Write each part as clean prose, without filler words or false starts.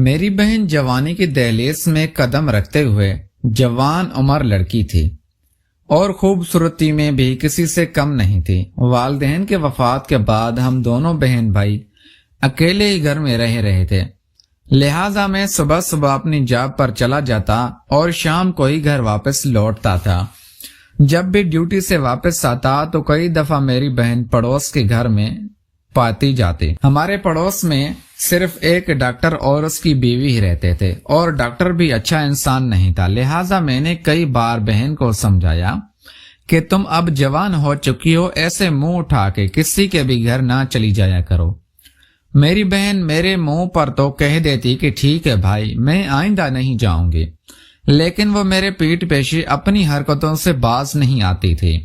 میری بہن جوانی کی دہلیز میں قدم رکھتے ہوئے جوان عمر لڑکی تھی اور خوبصورتی میں بھی کسی سے کم نہیں تھی۔ والدین کے وفات کے بعد ہم دونوں بہن بھائی اکیلے ہی گھر میں رہے تھے، لہٰذا میں صبح صبح اپنی جاب پر چلا جاتا اور شام کو ہی گھر واپس لوٹتا تھا۔ جب بھی ڈیوٹی سے واپس آتا تو کئی دفعہ میری بہن پڑوس کے گھر میں پاتی جاتی۔ ہمارے پڑوس میں صرف ایک ڈاکٹر اور اس کی بیوی ہی رہتے تھے، اور ڈاکٹر بھی اچھا انسان نہیں تھا، لہٰذا میں نے کئی بار بہن کو سمجھایا کہ تم اب جوان ہو چکی ہو، ایسے منہ اٹھا کے کسی کے بھی گھر نہ چلی جایا کرو۔ میری بہن میرے منہ پر تو کہہ دیتی کہ ٹھیک ہے بھائی، میں آئندہ نہیں جاؤں گی، لیکن وہ میرے پیٹھ پیچھے اپنی حرکتوں سے باز نہیں آتی تھی۔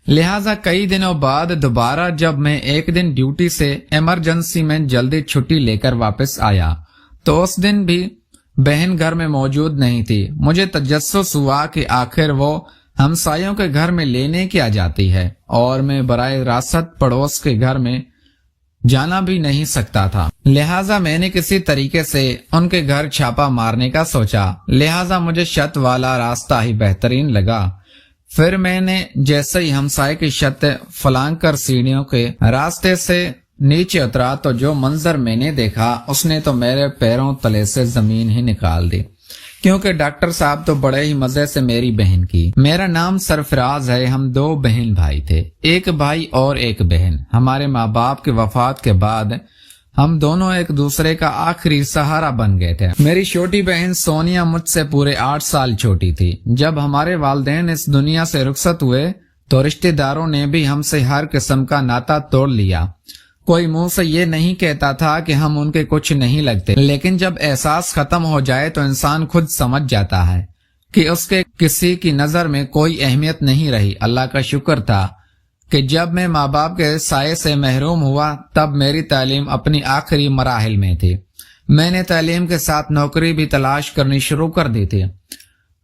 لہٰذا کئی دنوں بعد دوبارہ جب میں ایک دن ڈیوٹی سے ایمرجنسی میں جلدی چھٹی لے کر واپس آیا تو اس دن بھی بہن گھر میں موجود نہیں تھی۔ مجھے تجسس ہوا کہ آخر وہ ہمسایوں کے گھر میں لینے کیا جاتی ہے، اور میں براہ راست پڑوس کے گھر میں جانا بھی نہیں سکتا تھا، لہٰذا میں نے کسی طریقے سے ان کے گھر چھاپا مارنے کا سوچا، لہٰذا مجھے چھت والا راستہ ہی بہترین لگا۔ پھر میں نے جیسے ہی ہمسائے کی چھت فلانگ کر سیڑھیوں کے راستے سے نیچے اترا تو جو منظر میں نے دیکھا اس نے تو میرے پیروں تلے سے زمین ہی نکال دی، کیونکہ ڈاکٹر صاحب تو بڑے ہی مزے سے میری بہن کی۔ میرا نام سرفراز ہے، ہم دو بہن بھائی تھے، ایک بھائی اور ایک بہن۔ ہمارے ماں باپ کے وفات کے بعد ہم دونوں ایک دوسرے کا آخری سہارا بن گئے تھے۔ میری چھوٹی بہن سونیا مجھ سے پورے 8 سال چھوٹی تھی۔ جب ہمارے والدین اس دنیا سے رخصت ہوئے تو رشتہ داروں نے بھی ہم سے ہر قسم کا ناتا توڑ لیا۔ کوئی منہ سے یہ نہیں کہتا تھا کہ ہم ان کے کچھ نہیں لگتے، لیکن جب احساس ختم ہو جائے تو انسان خود سمجھ جاتا ہے کہ اس کے کسی کی نظر میں کوئی اہمیت نہیں رہی۔ اللہ کا شکر تھا کہ جب میں ماں باپ کے سائے سے محروم ہوا تب میری تعلیم اپنی آخری مراحل میں تھی۔ میں نے تعلیم کے ساتھ نوکری بھی تلاش کرنی شروع کر دی تھی۔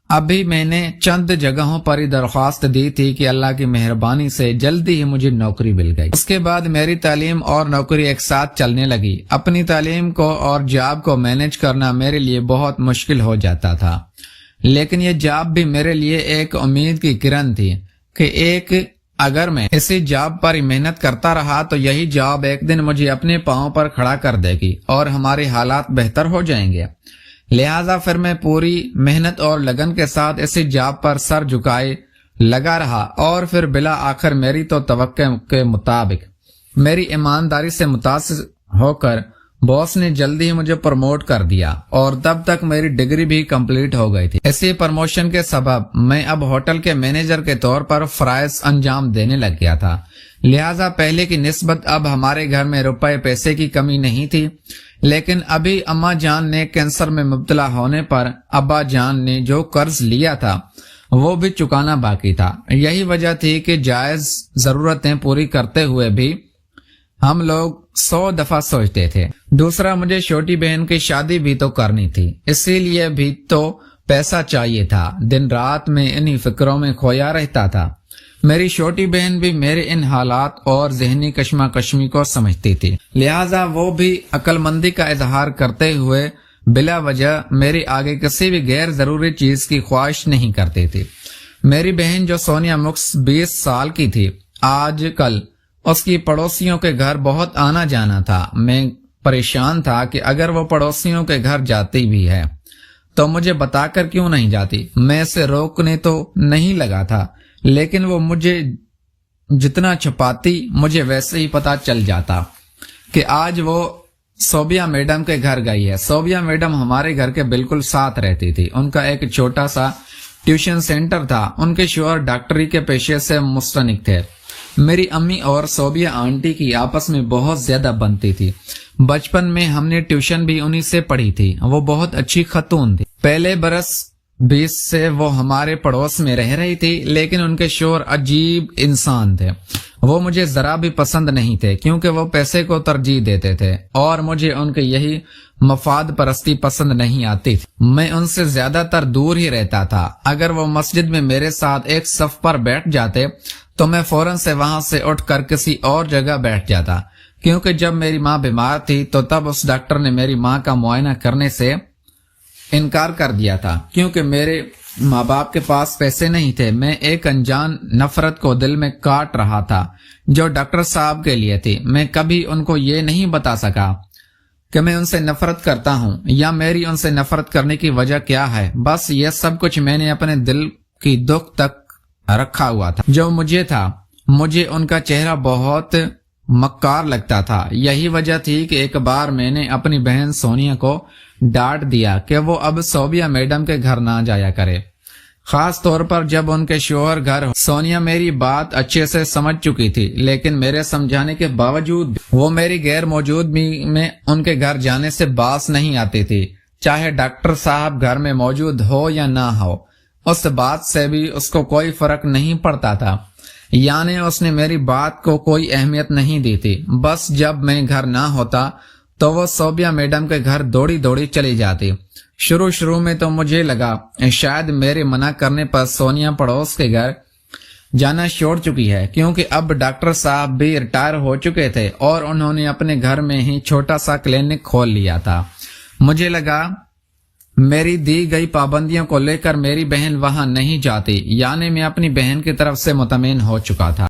ابھی میں نے چند جگہوں پر ہی درخواست دی تھی کہ اللہ کی مہربانی سے جلدی ہی مجھے نوکری مل گئی۔ اس کے بعد میری تعلیم اور نوکری ایک ساتھ چلنے لگی۔ اپنی تعلیم کو اور جاب کو مینج کرنا میرے لیے بہت مشکل ہو جاتا تھا، لیکن یہ جاب بھی میرے لیے ایک امید کی کرن تھی کہ اگر میں اسی جاب پر ہی محنت کرتا رہا تو یہی جاب ایک دن مجھے اپنے پاؤں پر کھڑا کر دے گی اور ہمارے حالات بہتر ہو جائیں گے۔ لہٰذا پھر میں پوری محنت اور لگن کے ساتھ اسی جاب پر سر جھکائے لگا رہا، اور پھر بلا آخر میری تو توقع کے مطابق میری ایمانداری سے متاثر ہو کر باس نے جلدی ہی مجھے پروموٹ کر دیا، اور تب تک میری ڈگری بھی کمپلیٹ ہو گئی تھی۔ اسی پروموشن کے سبب میں اب ہوٹل کے مینیجر کے طور پر فرائض انجام دینے لگ گیا تھا، لہٰذا پہلے کی نسبت اب ہمارے گھر میں روپے پیسے کی کمی نہیں تھی۔ لیکن ابھی اماں جان نے کینسر میں مبتلا ہونے پر ابا جان نے جو قرض لیا تھا وہ بھی چکانا باقی تھا۔ یہی وجہ تھی کہ جائز ضرورتیں پوری کرتے ہوئے بھی ہم لوگ 100 دفعہ سوچتے تھے۔ دوسرا، مجھے چھوٹی بہن کی شادی بھی تو کرنی تھی، اسی لیے بھی تو پیسہ چاہیے تھا۔ دن رات میں انہی فکروں میں کھویا رہتا تھا۔ میری چھوٹی بہن بھی میرے ان حالات اور ذہنی کشمکشی کو سمجھتی تھی، لہٰذا وہ بھی عقل مندی کا اظہار کرتے ہوئے بلا وجہ میری آگے کسی بھی غیر ضروری چیز کی خواہش نہیں کرتی تھی۔ میری بہن جو سونیا مکس 20 سال کی تھی، آج کل اس کی پڑوسیوں کے گھر بہت آنا جانا تھا۔ میں پریشان تھا کہ اگر وہ پڑوسیوں کے گھر جاتی بھی ہے تو مجھے بتا کر کیوں نہیں جاتی۔ میں اسے روکنے تو نہیں لگا تھا، لیکن وہ مجھے جتنا چھپاتی مجھے ویسے ہی پتا چل جاتا کہ آج وہ صوبیہ میڈم کے گھر گئی ہے۔ صوبیہ میڈم ہمارے گھر کے بالکل ساتھ رہتی تھی۔ ان کا ایک چھوٹا سا ٹیوشن سینٹر تھا۔ ان کے شوہر ڈاکٹری کے پیشے سے مستنک تھے۔ میری امی اور صوبیہ آنٹی کی آپس میں بہت زیادہ بنتی تھی۔ بچپن میں ہم نے ٹیوشن بھی انہی سے پڑھی تھی۔ وہ بہت اچھی خاتون تھی۔ پہلے برس 20 سے وہ ہمارے پڑوس میں رہ رہی تھی، لیکن ان کے شوہر عجیب انسان تھے۔ وہ مجھے ذرا بھی پسند نہیں تھے، کیونکہ وہ پیسے کو ترجیح دیتے تھے، اور مجھے ان کی یہی مفاد پرستی پسند نہیں آتی تھی۔ میں ان سے زیادہ تر دور ہی رہتا تھا۔ اگر وہ مسجد میں میرے ساتھ ایک صف پر بیٹھ جاتے تو میں فوراً سے وہاں سے اٹھ کر کسی اور جگہ بیٹھ جاتا، کیونکہ جب میری ماں بیمار تھی تو تب اس ڈاکٹر نے میری ماں کا معائنہ کرنے سے انکار کر دیا تھا، کیونکہ میرے ماں باپ کے پاس پیسے نہیں تھے۔ میں ایک انجان نفرت کو دل میں کاٹ رہا تھا جو ڈاکٹر صاحب کے لیے تھی۔ میں کبھی ان کو یہ نہیں بتا سکا کہ میں ان سے نفرت کرتا ہوں یا میری ان سے نفرت کرنے کی وجہ کیا ہے۔ بس یہ سب کچھ میں نے اپنے دل کی دکھ تک رکھا ہوا تھا جو مجھے تھا۔ مجھے ان کا چہرہ بہت مکار لگتا تھا۔ یہی وجہ تھی کہ ایک بار میں نے اپنی بہن سونیا کو ڈانٹ دیا کہ وہ اب صوبیہ میڈم کے گھر نہ جایا کرے، خاص طور پر جب ان کے شوہر گھر ہو۔ سونیا میری بات اچھے سے سمجھ چکی تھی، لیکن میرے سمجھانے کے باوجود وہ میری غیر موجودگی میں ان کے گھر جانے سے باز نہیں آتی تھی، چاہے ڈاکٹر صاحب گھر میں موجود ہو یا نہ ہو۔ اس بات سے بھی اس کو کوئی فرق نہیں پڑتا تھا، یعنی اس نے میری بات کو کوئی اہمیت نہیں دی تھی۔ بس جب میں گھر نہ ہوتا تو وہ صوبیہ میڈم کے گھر دوڑی دوڑی چلی جاتی۔ شروع میں تو مجھے لگا شاید میرے منع کرنے پر سونیا پڑوس کے گھر جانا چھوڑ چکی ہے، کیونکہ اب ڈاکٹر صاحب بھی ریٹائر ہو چکے تھے اور انہوں نے اپنے گھر میں ہی چھوٹا سا کلینک کھول لیا تھا۔ مجھے لگا میری دی گئی پابندیوں کو لے کر میری بہن وہاں نہیں جاتی، یعنی میں اپنی بہن کی طرف سے مطمئن ہو چکا تھا۔